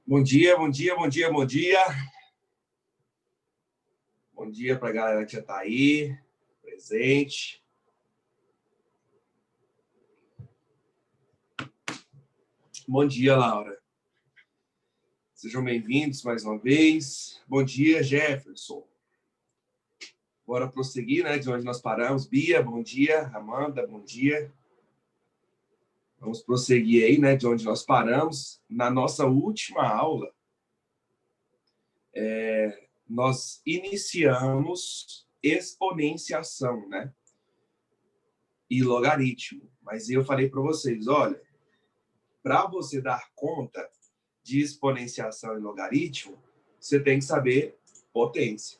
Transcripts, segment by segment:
Bom dia, bom dia, bom dia, bom dia. Bom dia para a galera que já está aí, presente. Bom dia, Laura. Sejam bem-vindos mais uma vez. Bom dia, Jefferson. Bora prosseguir, né, de onde nós paramos. Bia, bom dia. Amanda, bom dia. Vamos prosseguir aí, né, de onde nós paramos. Na nossa última aula, nós iniciamos exponenciação, né? E logaritmo. Mas eu falei para vocês, olha, para você dar conta de exponenciação e logaritmo, você tem que saber potência.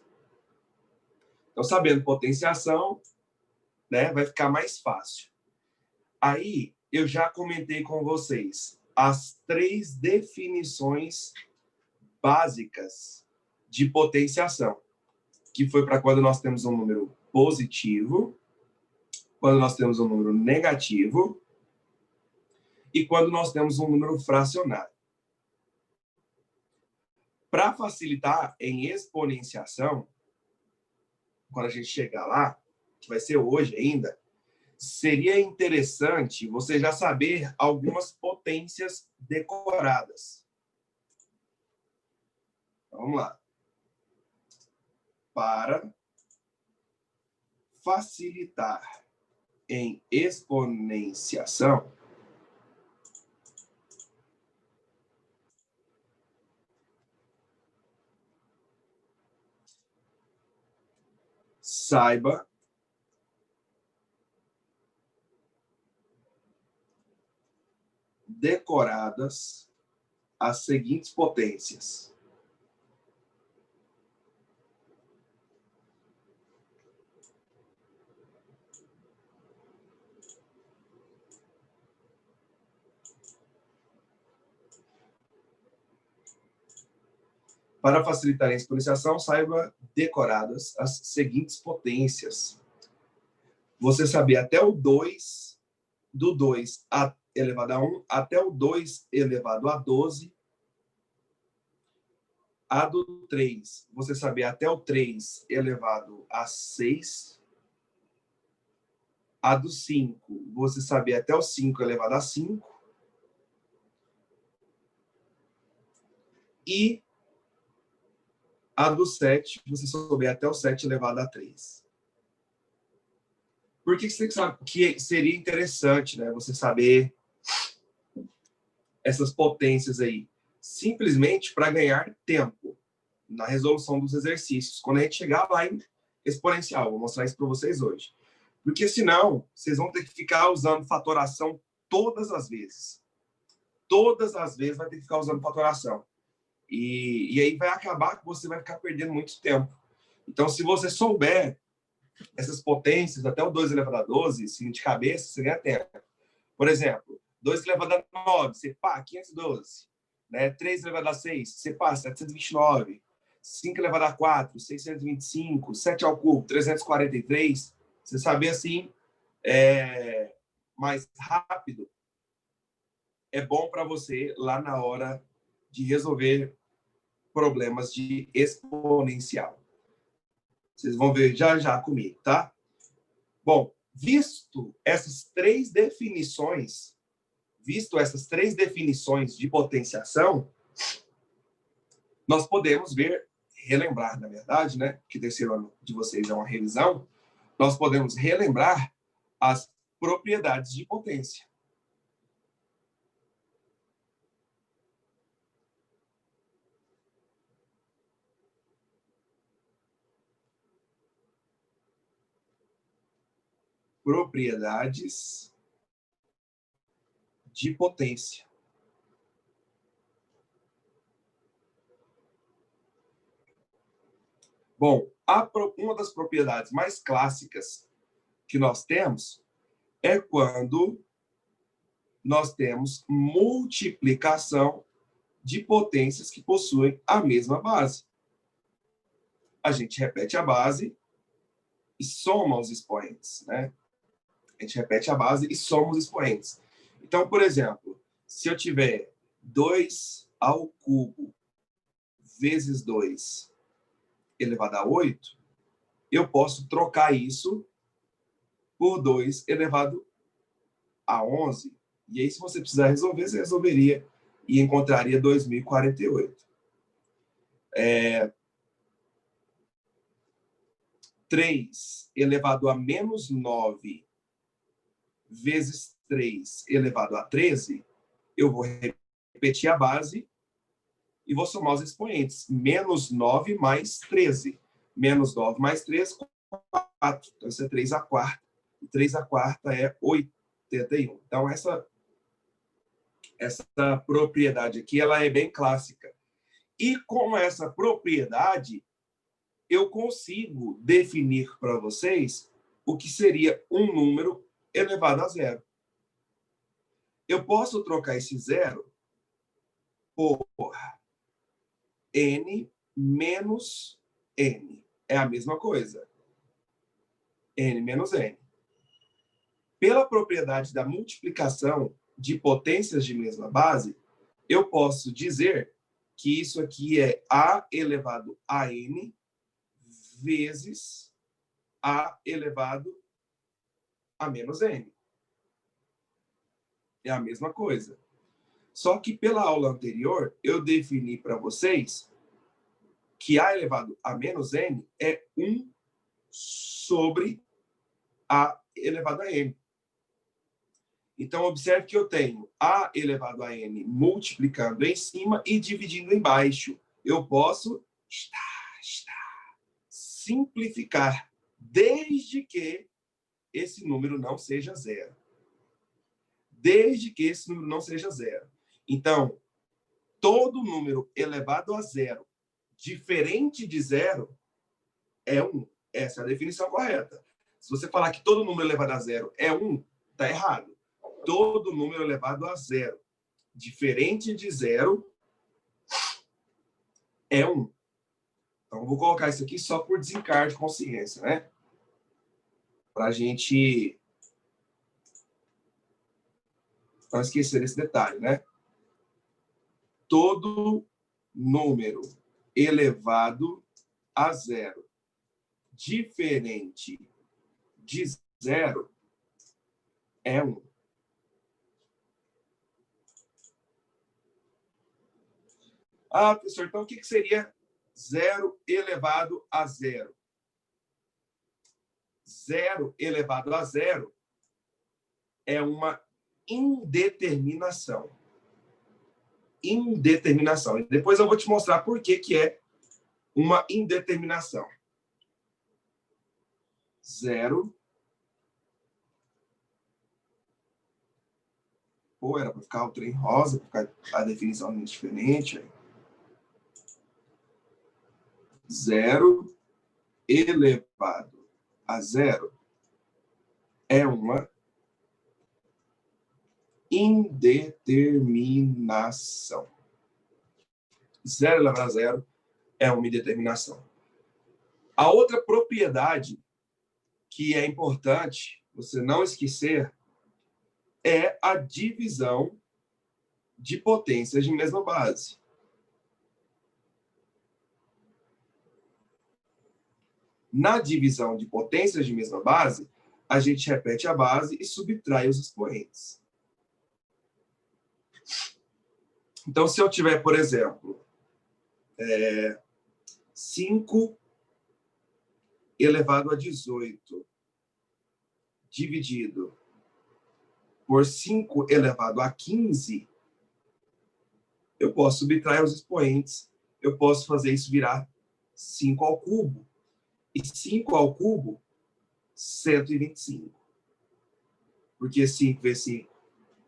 Então, sabendo potenciação, né, vai ficar mais fácil. Aí, eu já comentei com vocês as 3 definições básicas de potenciação, que foi para quando nós temos um número positivo, quando nós temos um número negativo e quando nós temos um número fracionário. Para facilitar em exponenciação, quando a gente chegar lá, que vai ser hoje ainda, seria interessante você já saber algumas potências decoradas. Vamos lá. Para facilitar em exponenciação, saiba decoradas as seguintes potências. Para facilitar a exponenciação, saiba decoradas as seguintes potências. Você saber até o 2, do 2 elevado a 1 até o 2 elevado a 12. A do 3, você saber até o 3 elevado a 6. A do 5, você saber até o 5 elevado a 5. E a do 7, você souber até o 7 elevado a 3. Por que você sabe que seria interessante, né, você saber essas potências aí? Simplesmente para ganhar tempo na resolução dos exercícios. Quando a gente chegar lá em exponencial, vou mostrar isso para vocês hoje. Porque senão, vocês vão ter que ficar usando fatoração todas as vezes. Todas as vezes vai ter que ficar usando fatoração. E aí vai acabar que você vai ficar perdendo muito tempo. Então, se você souber essas potências, até o 2 elevado a 12, assim, de cabeça, você ganha tempo. Por exemplo, 2 elevado a 9, você pá, 512. Né? 3 elevado a 6, você pá, 729. 5 elevado a 4, 625. 7 ao cubo, 343. Você saber assim, mais rápido, é bom para você lá na hora de resolver problemas de exponencial. Vocês vão ver já já comigo, tá? Bom, visto essas 3 definições de potenciação, nós podemos relembrar, na verdade, né? Que terceiro ano de vocês é uma revisão, nós podemos relembrar as propriedades de potência. Propriedades de potência. Bom, uma das propriedades mais clássicas que nós temos é quando nós temos multiplicação de potências que possuem a mesma base. A gente repete a base e soma os expoentes, né? A gente repete a base e soma os expoentes. Então, por exemplo, se eu tiver 2 ao cubo vezes 2 elevado a 8, eu posso trocar isso por 2 elevado a 11. E aí, se você precisar resolver, você resolveria e encontraria 2048. 3 elevado a menos 9 vezes 3 elevado a 13, eu vou repetir a base e vou somar os expoentes. Menos 9 mais 13. Menos 9 mais 13, 4. Então, isso é 3 a quarta. E 3 a quarta é 81. Então, essa propriedade aqui, ela é bem clássica. E com essa propriedade, eu consigo definir para vocês o que seria um número elevado a zero. Eu posso trocar esse zero por n menos n. É a mesma coisa. N menos n. Pela propriedade da multiplicação de potências de mesma base, eu posso dizer que isso aqui é a elevado a n vezes a elevado a menos n. É a mesma coisa. Só que pela aula anterior, eu defini para vocês que a elevado a menos n é 1 sobre a elevado a n. Então, observe que eu tenho a elevado a n multiplicando em cima e dividindo embaixo. Eu posso simplificar, desde que esse número não seja zero. Desde que esse número não seja zero. Então, todo número elevado a zero, diferente de zero, é 1. Essa é a definição correta. Se você falar que todo número elevado a zero é 1, está errado. Todo número elevado a zero, diferente de zero, é 1. Então, vou colocar isso aqui só por desencargo de consciência, né? Para a gente não esquecer esse detalhe, né? Todo número elevado a zero, diferente de zero, é 1. Ah, professor, então o que seria 0 elevado a zero? 0 elevado a zero é uma indeterminação. Indeterminação. E depois eu vou te mostrar por que é uma indeterminação. 0. Pô, era para ficar o trem rosa, para ficar a definição diferente. 0 elevado a zero é uma indeterminação. 0 elevado a zero é uma indeterminação. A outra propriedade que é importante você não esquecer é a divisão de potências de mesma base. Na divisão de potências de mesma base, a gente repete a base e subtrai os expoentes. Então, se eu tiver, por exemplo, 5 elevado a 18 dividido por 5 elevado a 15, eu posso subtrair os expoentes. Eu posso fazer isso virar 5 ao cubo. E 5 ao cubo, 125. Porque 5 vezes 5,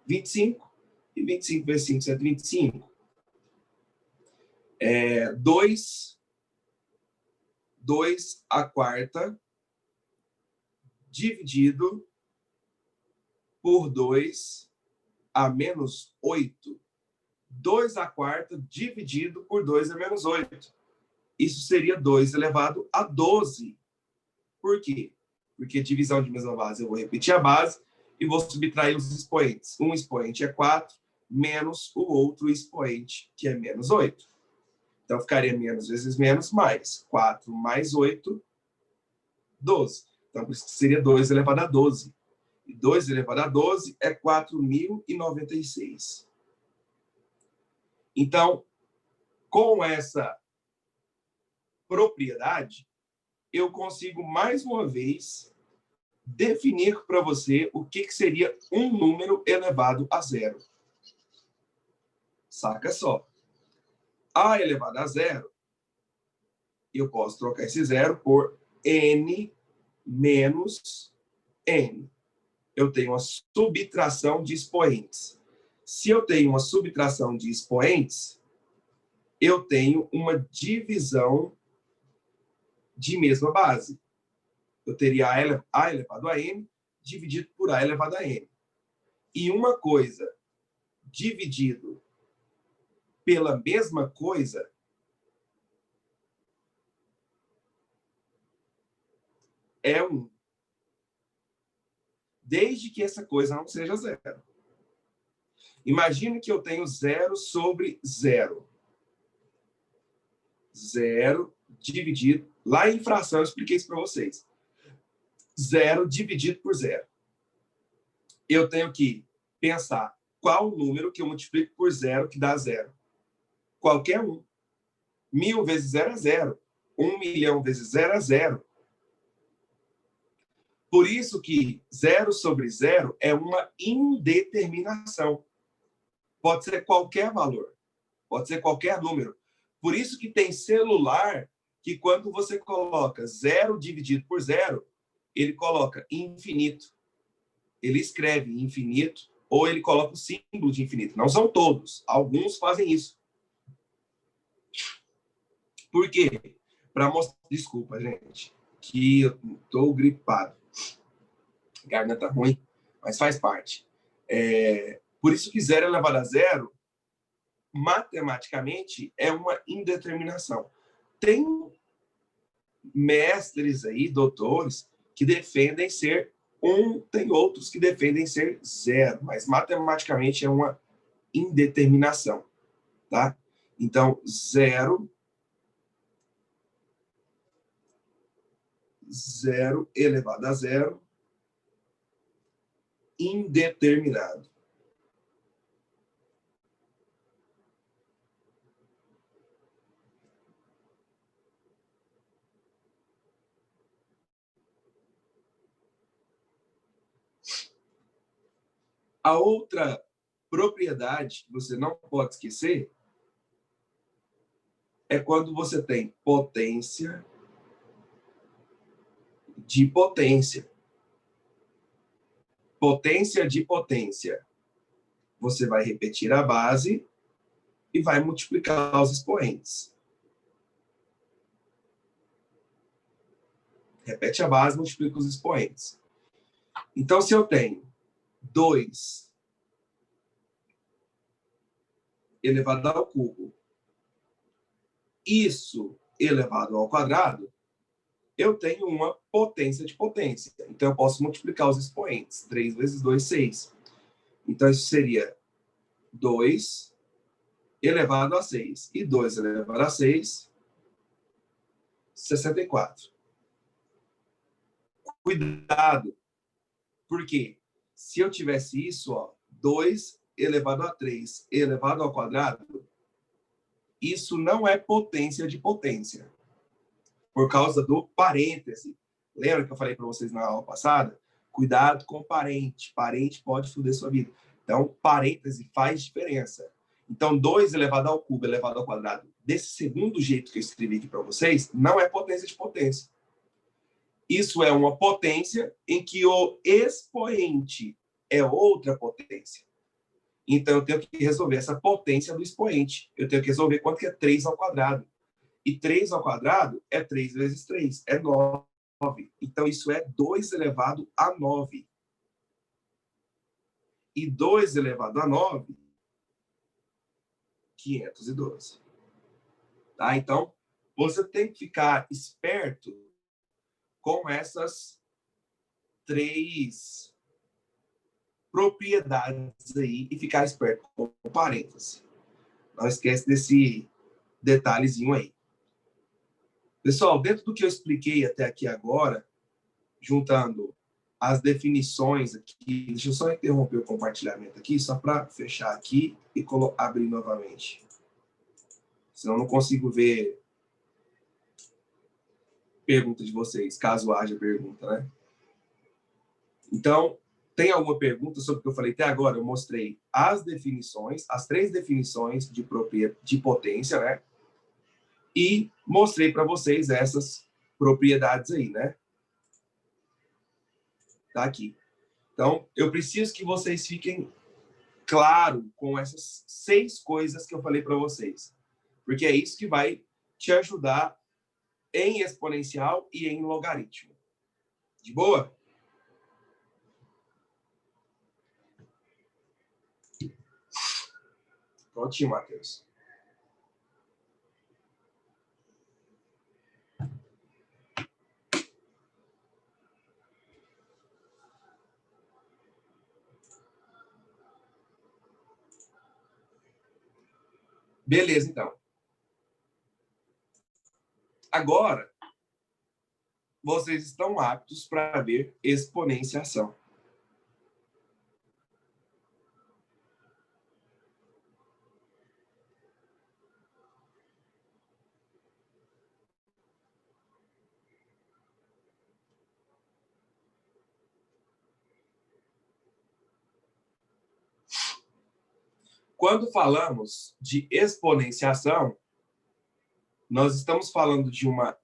25. E 25 vezes 5, 125. 2 à quarta dividido por 2 a menos 8. 2 à quarta dividido por 2 a menos 8. Isso seria 2 elevado a 12. Por quê? Porque divisão de mesma base, eu vou repetir a base e vou subtrair os expoentes. Um expoente é 4, menos o outro expoente, que é menos 8. Então, ficaria menos vezes menos mais. 4 mais 8, 12. Então, por isso que seria 2 elevado a 12. E 2 elevado a 12 é 4.096. Então, com essa propriedade, eu consigo, mais uma vez, definir para você o que seria um número elevado a zero. Saca só. A elevado a zero, eu posso trocar esse zero por n menos n. Eu tenho uma subtração de expoentes. Se eu tenho uma subtração de expoentes, eu tenho uma divisão de mesma base. Eu teria a elevado a n dividido por a elevado a n. E uma coisa dividido pela mesma coisa é 1. Desde que essa coisa não seja zero. Imagine que eu tenho 0 sobre 0. 0 dividido... Lá em fração eu expliquei isso para vocês. 0 dividido por 0. Eu tenho que pensar qual número que eu multiplico por 0 que dá 0. Qualquer um. 1.000 vezes 0 é 0. 1 milhão vezes 0 é 0. Por isso que 0 sobre 0 é uma indeterminação. Pode ser qualquer valor. Pode ser qualquer número. Por isso que tem celular que quando você coloca 0 dividido por 0, ele coloca infinito. Ele escreve infinito ou ele coloca o símbolo de infinito. Não são todos. Alguns fazem isso. Por quê? Para mostrar... Desculpa, gente, que eu estou gripado. A garganta ruim, mas faz parte. Por isso que 0 elevado a 0, matematicamente, é uma indeterminação. Tem mestres aí, doutores, que defendem ser 1, tem outros que defendem ser 0, mas matematicamente é uma indeterminação, tá? Então, 0 elevado a 0, indeterminado. A outra propriedade que você não pode esquecer é quando você tem potência de potência. Potência de potência. Você vai repetir a base e vai multiplicar os expoentes. Repete a base, multiplica os expoentes. Então, se eu tenho 2 elevado ao cubo, isso elevado ao quadrado, eu tenho uma potência de potência. Então, eu posso multiplicar os expoentes. 3 vezes 2, 6. Então, isso seria 2 elevado a 6. E 2 elevado a 6, 64. Cuidado, porque se eu tivesse isso, 2 elevado a 3 elevado ao quadrado, isso não é potência de potência. Por causa do parêntese. Lembra que eu falei para vocês na aula passada? Cuidado com parente. Parente pode foder sua vida. Então, parêntese faz diferença. Então, 2 elevado ao cubo elevado ao quadrado, desse segundo jeito que eu escrevi aqui para vocês, não é potência de potência. Isso é uma potência em que o expoente é outra potência. Então, eu tenho que resolver essa potência do expoente. Eu tenho que resolver quanto que é 3 ao quadrado. E 3 ao quadrado é 3 vezes 3, é 9. Então, isso é 2 elevado a 9. E 2 elevado a 9, 512. Tá? Então, você tem que ficar esperto com essas 3 propriedades aí e ficar esperto com parênteses. Não esquece desse detalhezinho aí. Pessoal, dentro do que eu expliquei até aqui agora, juntando as definições aqui, deixa eu só interromper o compartilhamento aqui, só para fechar aqui e abrir novamente. Senão eu não consigo ver pergunta de vocês, caso haja pergunta, né? Então, tem alguma pergunta sobre o que eu falei até agora? Eu mostrei as definições, as 3 definições de potência, né? E mostrei para vocês essas propriedades aí, né? Tá aqui. Então, eu preciso que vocês fiquem claro com essas 6 coisas que eu falei para vocês. Porque é isso que vai te ajudar em exponencial e em logaritmo. De boa? Prontinho, Matheus. Beleza, então. Agora, vocês estão aptos para ver exponenciação. Quando falamos de exponenciação, nós estamos falando de uma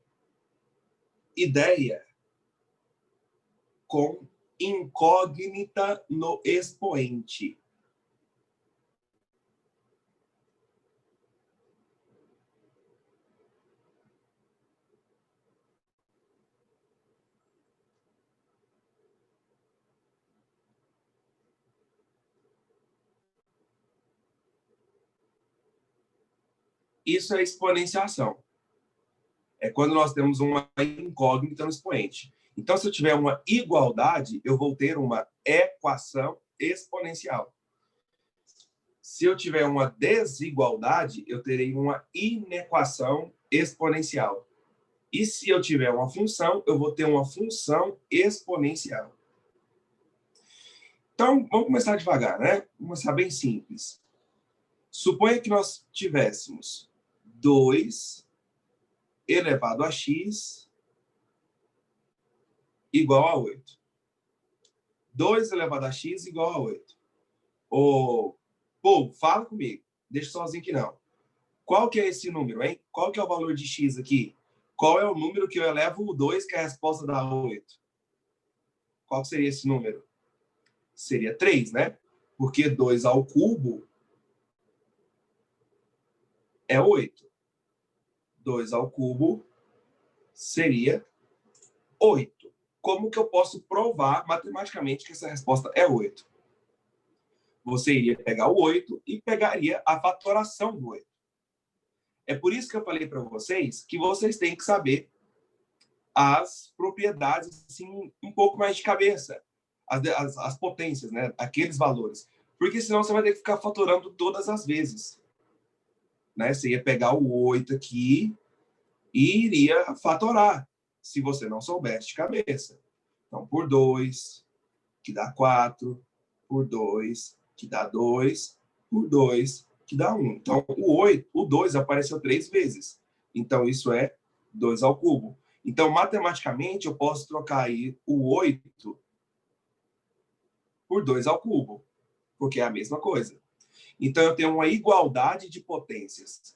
ideia com incógnita no expoente. Isso é exponenciação. É quando nós temos uma incógnita no expoente. Então, se eu tiver uma igualdade, eu vou ter uma equação exponencial. Se eu tiver uma desigualdade, eu terei uma inequação exponencial. E se eu tiver uma função, eu vou ter uma função exponencial. Então, vamos começar devagar, né? Vamos começar bem simples. Suponha que nós tivéssemos 2 elevado a x igual a 8. 2 elevado a x igual a 8. Pô, fala comigo. Deixa sozinho aqui não. Qual que é esse número, hein? Qual que é o valor de x aqui? Qual é o número que eu elevo o 2, que a resposta dá 8? Qual seria esse número? Seria 3, né? Porque 2 ao cubo é 8. 2 ao cubo seria 8. Como que eu posso provar matematicamente que essa resposta é 8? Você iria pegar o 8 e pegaria a fatoração do 8. É por isso que eu falei para vocês que vocês têm que saber as propriedades assim, um pouco mais de cabeça, as potências, né? Aqueles valores. Porque senão você vai ter que ficar fatorando todas as vezes. Né? Você ia pegar o 8 aqui e iria fatorar, se você não soubesse de cabeça. Então, por 2, que dá 4, por 2, que dá 2, por 2, que dá 1. Então, o 2 apareceu 3 vezes. Então, isso é 2 ao cubo. Então, matematicamente, eu posso trocar aí o 8 por 2 ao cubo, porque é a mesma coisa. Então, eu tenho uma igualdade de potências.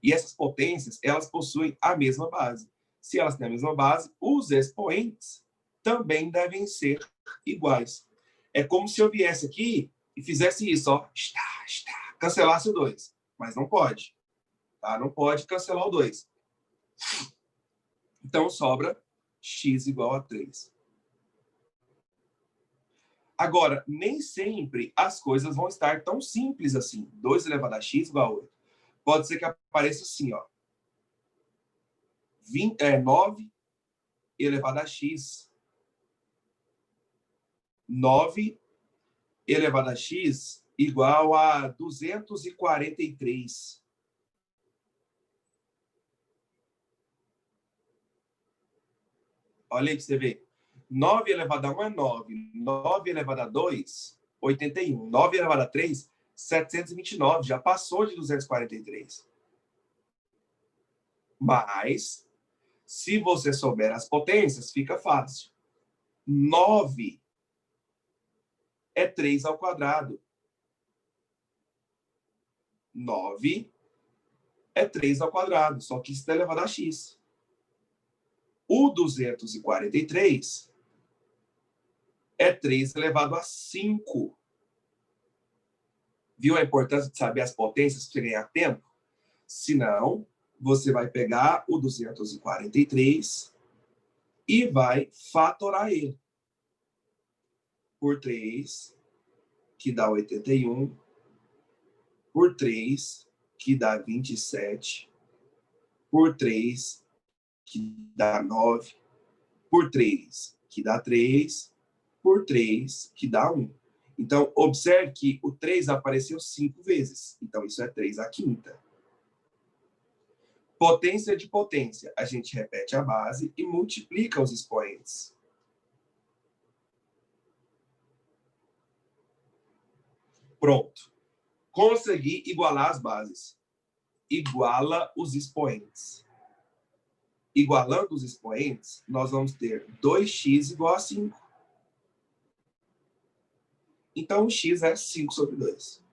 E essas potências, elas possuem a mesma base. Se elas têm a mesma base, os expoentes também devem ser iguais. É como se eu viesse aqui e fizesse isso, ó, cancelasse o 2. Mas não pode. Tá? Não pode cancelar o 2. Então, sobra x igual a 3. Agora, nem sempre as coisas vão estar tão simples assim. 2 elevado a x igual a 8. Pode ser que apareça assim, ó. 9 elevado a x. 9 elevado a x igual a 243. Olha aí que você vê. 9 elevado a 1 é 9. 9 elevado a 2, 81. 9 elevado a 3, 729. Já passou de 243. Mas, se você souber as potências, fica fácil. 9 é 3 ao quadrado. 9 é 3 ao quadrado, só que isso está elevado a x. O 243 é 3 elevado a 5. Viu a importância de saber as potências para você ganhar tempo? Senão, você vai pegar o 243 e vai fatorar ele por 3, que dá 81, por 3, que dá 27, por 3, que dá 9, por 3, que dá 3, por 3, que dá 1. Então, observe que o 3 apareceu 5 vezes. Então, isso é 3 à quinta. Potência de potência. A gente repete a base e multiplica os expoentes. Pronto. Consegui igualar as bases. Iguala os expoentes. Igualando os expoentes, nós vamos ter 2x igual a 5. Então, o x é 5 sobre 2.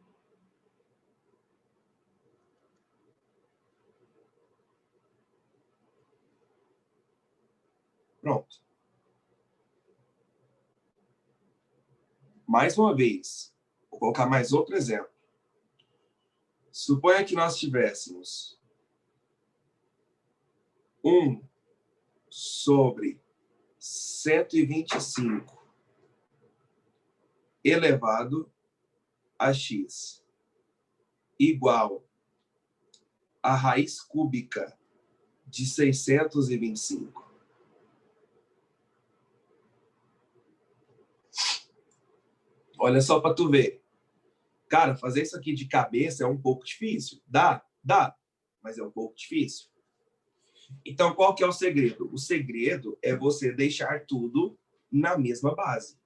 Pronto. Mais uma vez, vou colocar mais outro exemplo. Suponha que nós tivéssemos 1 sobre 125 elevado a x igual a raiz cúbica de 625. Olha só para tu ver. Cara, fazer isso aqui de cabeça é um pouco difícil. Dá, mas é um pouco difícil. Então, qual que é o segredo? O segredo é você deixar tudo na mesma base.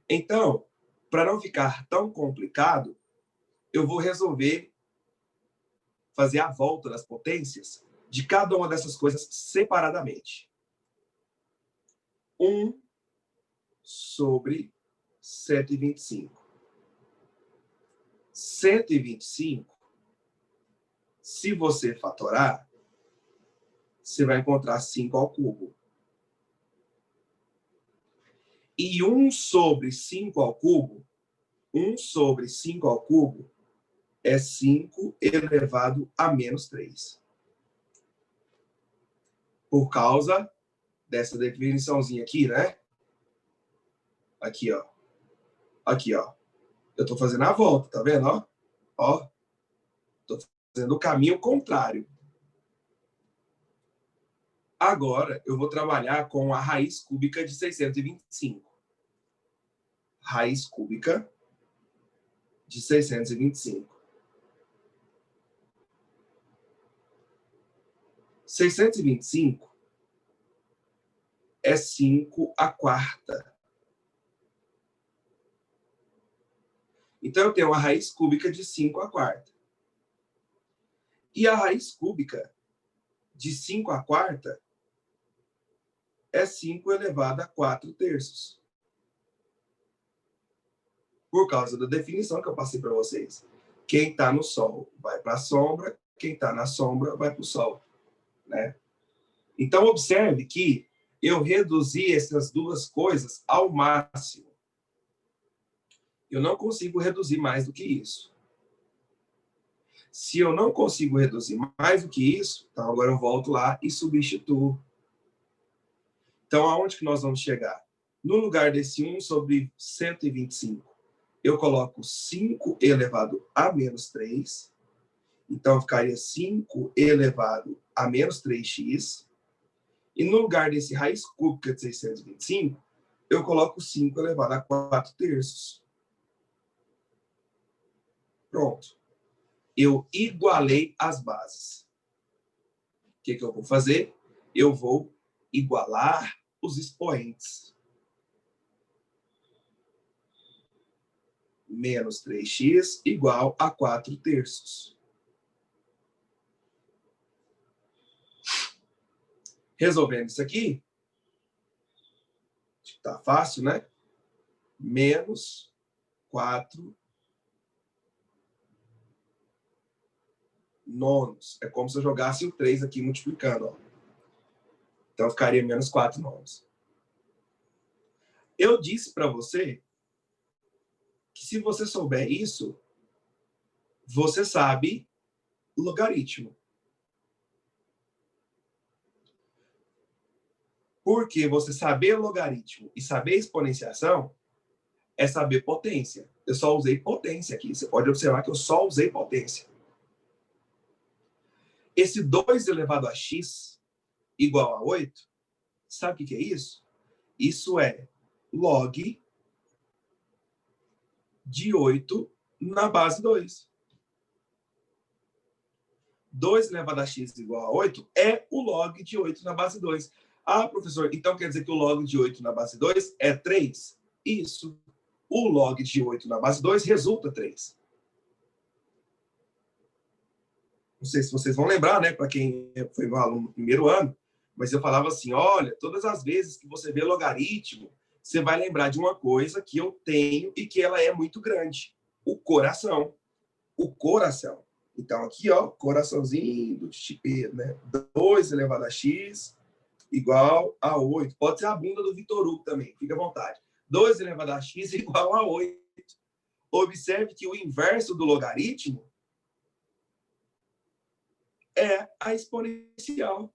Então, para não ficar tão complicado, eu vou resolver fazer a volta das potências de cada uma dessas coisas separadamente. 1 sobre 125. 125, se você fatorar, você vai encontrar 5 ao cubo. E 1 sobre 5 ao cubo, 1 sobre 5 ao cubo é 5 elevado a menos 3. Por causa dessa definiçãozinha aqui, né? Aqui, ó. Aqui, ó. Eu estou fazendo a volta, tá vendo? Ó, ó. Estou fazendo o caminho contrário. Agora, eu vou trabalhar com a raiz cúbica de 625. Raiz cúbica de 625. 625 é 5 à quarta. Então, eu tenho uma raiz cúbica de 5 à quarta. E a raiz cúbica de 5 à quarta é 5 elevado a 4 terços. Por causa da definição que eu passei para vocês. Quem está no sol vai para a sombra, quem está na sombra vai para o sol. Né? Então, observe que eu reduzi essas duas coisas ao máximo. Eu não consigo reduzir mais do que isso. Se eu não consigo reduzir mais do que isso, então agora eu volto lá e substituo. Então, aonde que nós vamos chegar? No lugar desse 1 sobre 125, eu coloco 5 elevado a menos 3. Então, ficaria 5 elevado a menos 3x. E no lugar desse raiz cúbica de 625, eu coloco 5 elevado a 4 terços. Pronto. Eu igualei as bases. O que eu vou fazer? Eu vou igualar os expoentes. Menos 3x igual a 4 terços. Resolvendo isso aqui, tá fácil, né? Menos 4 nonos. É como se eu jogasse o 3 aqui multiplicando. Ó. Então, ficaria menos 4 nonos. Eu disse para você que se você souber isso, você sabe logaritmo. Porque você saber logaritmo e saber exponenciação é saber potência. Eu só usei potência aqui. Você pode observar que eu só usei potência. Esse 2 elevado a x igual a 8, sabe o que é isso? Isso é log de 8 na base 2. 2 elevado a x igual a 8 é o log de 8 na base 2. Ah, professor, então quer dizer que o log de 8 na base 2 é 3? Isso. O log de 8 na base 2 resulta 3. Não sei se vocês vão lembrar, né? Para quem foi meu aluno no primeiro ano, mas eu falava assim, olha, todas as vezes que você vê logaritmo, você vai lembrar de uma coisa que eu tenho e que ela é muito grande. O coração. O coração. Então, aqui, ó, coraçãozinho do chipeiro, né? 2 elevado a x igual a 8. Pode ser a bunda do Vitor Hugo também, fica à vontade. 2 elevado a x igual a 8. Observe que o inverso do logaritmo é a exponencial.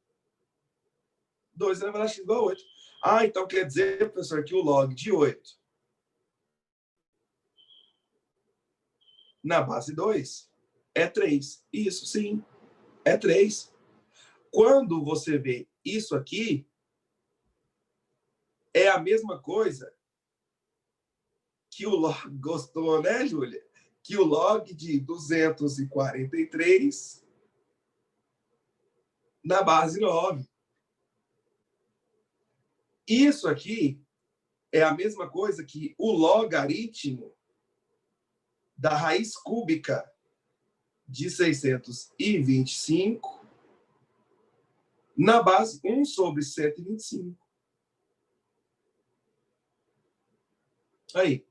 2 elevado a x igual a 8. Ah, então quer dizer, professor, que o log de 8 na base 2 é 3. Isso, sim, é 3. Quando você vê isso aqui, é a mesma coisa que o log... Gostou, né, Júlia? Que o log de 243 na base 9. Isso aqui é a mesma coisa que o logaritmo da raiz cúbica de 625 na base 1 sobre 125. Aí.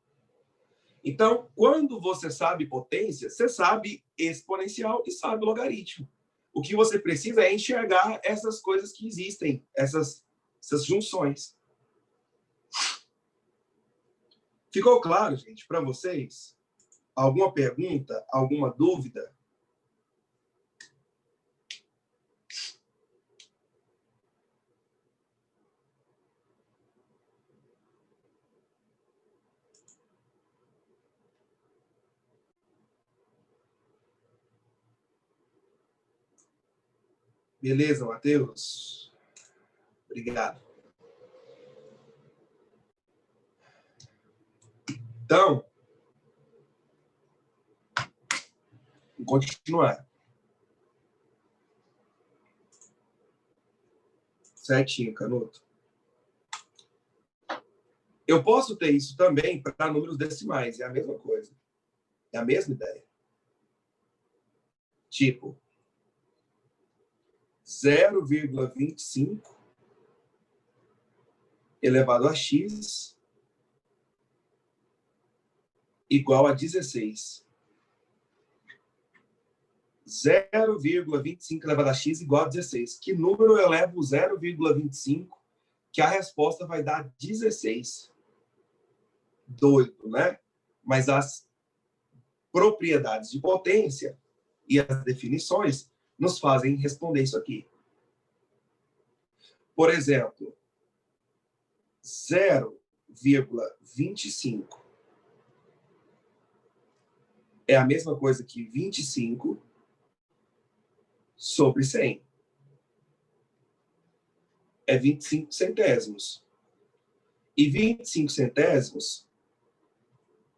Então, quando você sabe potência, você sabe exponencial e sabe logaritmo. O que você precisa é enxergar essas coisas que existem, essas junções. Ficou claro, gente, para vocês? Alguma pergunta? Alguma dúvida? Beleza, Matheus? Obrigado. Então, vou continuar. Certinho, Canuto. Eu posso ter isso também para números decimais, é a mesma coisa. É a mesma ideia. Tipo, 0,25 elevado a x igual a 16. 0,25 elevado a x igual a 16. Que número eu levo 0,25 que a resposta vai dar 16? Doido, né? Mas as propriedades de potência e as definições nos fazem responder isso aqui. Por exemplo, 0,25 é a mesma coisa que 25 sobre 100. É 25 centésimos. E 25 centésimos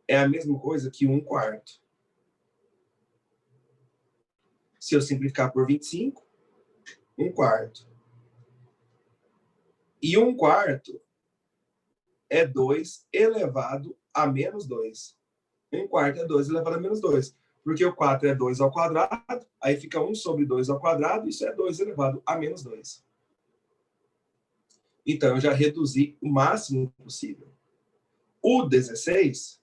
é a mesma coisa que 1/4. Se eu simplificar por 25, 1/4. E 1/4 é 2 elevado a menos 2. 1/4 é 2 elevado a menos 2. Porque o 4 é 2 ao quadrado, aí fica 1 sobre 2 ao quadrado, isso é 2 elevado a menos 2. Então, eu já reduzi o máximo possível. O 16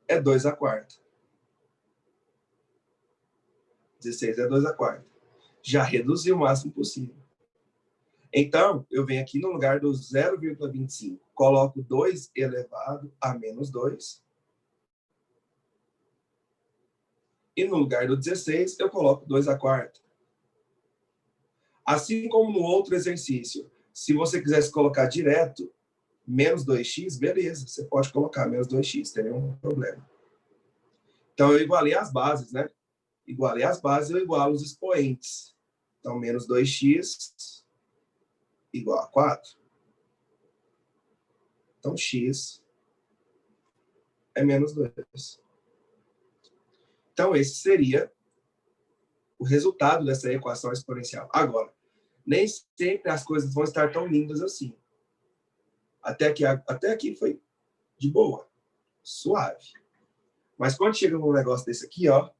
é 2/4. 16 é 2/4. Já reduzi o máximo possível. Então, eu venho aqui no lugar do 0,25, coloco 2 elevado a menos 2. E no lugar do 16, eu coloco 2/4. Assim como no outro exercício, se você quisesse colocar direto menos 2x, beleza, você pode colocar menos 2x, não tem nenhum problema. Então, eu igualei as bases, né? Igualei as bases, eu igualo os expoentes. Então, menos 2x igual a 4. Então, x é menos 2. Então, esse seria o resultado dessa equação exponencial. Agora, nem sempre as coisas vão estar tão lindas assim. Até aqui foi de boa, suave. Mas quando chega num negócio desse aqui, ó,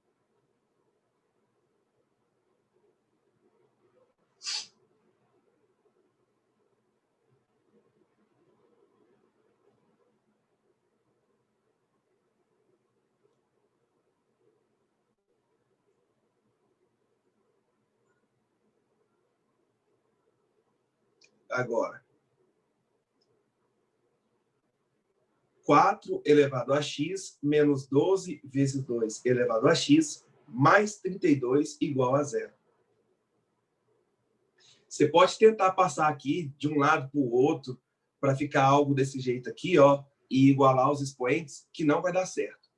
agora, 4 elevado a x menos 12 vezes 2 elevado a x mais 32 igual a 0. Você pode tentar passar aqui de um lado para o outro para ficar algo desse jeito aqui, ó, e igualar os expoentes, que não vai dar certo.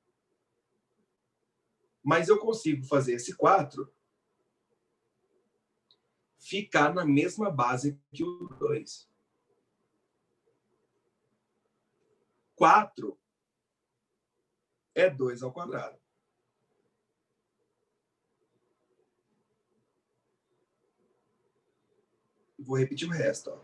Mas eu consigo fazer esse 4 ficar na mesma base que o 2. 4 é 2 ao quadrado. Vou repetir o resto. Ó.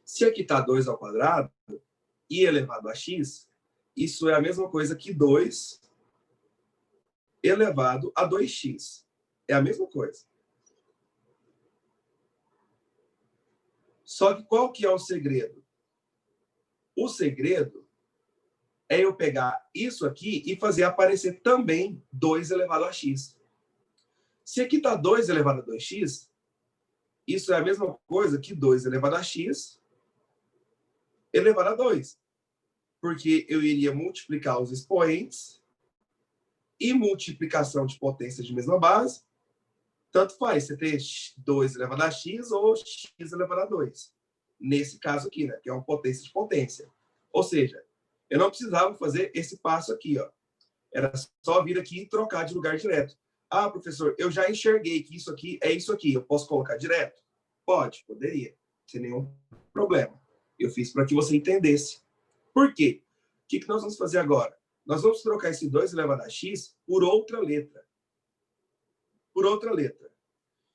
Se aqui está 2 ao quadrado e elevado a x, isso é a mesma coisa que 2 elevado a 2x. É a mesma coisa. Só que qual que é o segredo? O segredo é eu pegar isso aqui e fazer aparecer também 2 elevado a x. Se aqui está 2 elevado a 2x, isso é a mesma coisa que 2 elevado a x elevado a 2. Porque eu iria multiplicar os expoentes e multiplicação de potências de mesma base, tanto faz você ter 2 elevado a x ou x elevado a 2. Nesse caso aqui, né, que é uma potência de potência. Ou seja, eu não precisava fazer esse passo aqui, ó. Era só vir aqui e trocar de lugar direto. Ah, professor, eu já enxerguei que isso aqui é isso aqui. Eu posso colocar direto? Pode, poderia. Sem nenhum problema. Eu fiz para que você entendesse. Por quê? O que nós vamos fazer agora? Nós vamos trocar esse 2 elevado a x por outra letra. Por outra letra.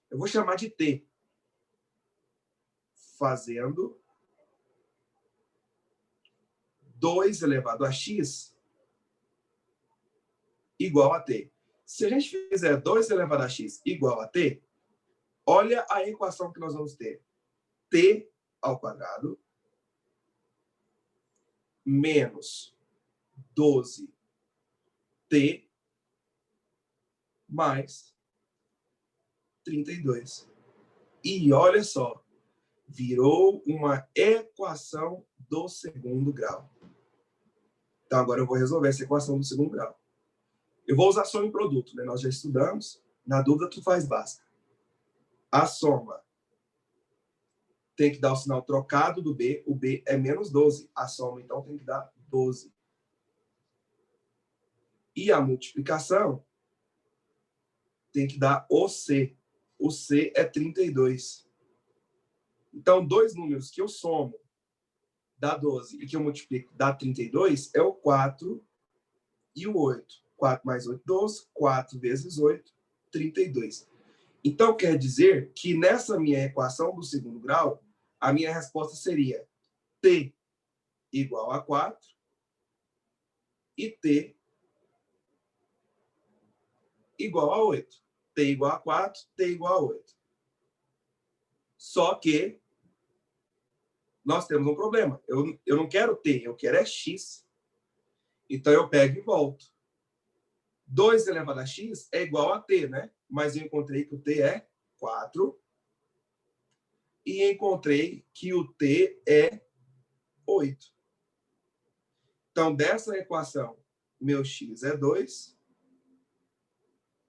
Eu vou chamar de t. Fazendo 2 elevado a x igual a t. Se a gente fizer 2 elevado a x igual a t, olha a equação que nós vamos ter. T ao quadrado menos 12t mais 32. E olha só, virou uma equação do segundo grau. Então, agora eu vou resolver essa equação do segundo grau. Eu vou usar soma em produto, né? Nós já estudamos. Na dúvida, tu faz basta. A soma tem que dar o sinal trocado do B. O B é menos 12. A soma, então, tem que dar 12. E a multiplicação tem que dar o C. O C é 32. Então, dois números que eu somo dá 12 e que eu multiplico dá 32 é o 4 e o 8. 4 mais 8, 12. 4 vezes 8, 32. Então, quer dizer que nessa minha equação do segundo grau, a minha resposta seria T igual a 4 e T igual a 8. T igual a 4, T igual a 8. Só que nós temos um problema. Eu não quero T, eu quero é X. Então, eu pego e volto. 2 elevado a X é igual a T, né? Mas eu encontrei que o T é 4. E encontrei que o T é 8. Então, dessa equação, meu X é 2.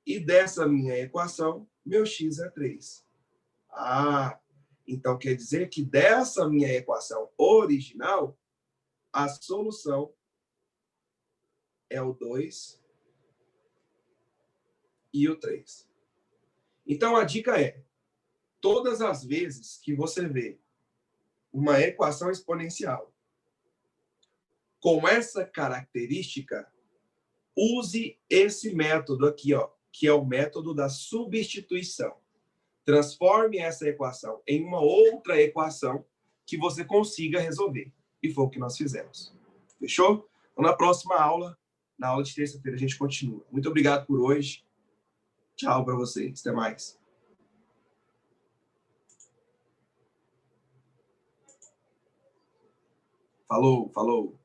E dessa minha equação, meu X é 3. Ah, então quer dizer que dessa minha equação original, a solução é o 2 e o 3. Então, a dica é, todas as vezes que você vê uma equação exponencial com essa característica, use esse método aqui, ó, que é o método da substituição. Transforme essa equação em uma outra equação que você consiga resolver. E foi o que nós fizemos. Fechou? Então, na próxima aula, na aula de terça-feira, a gente continua. Muito obrigado por hoje. Tchau para vocês. Até mais. Falou, falou.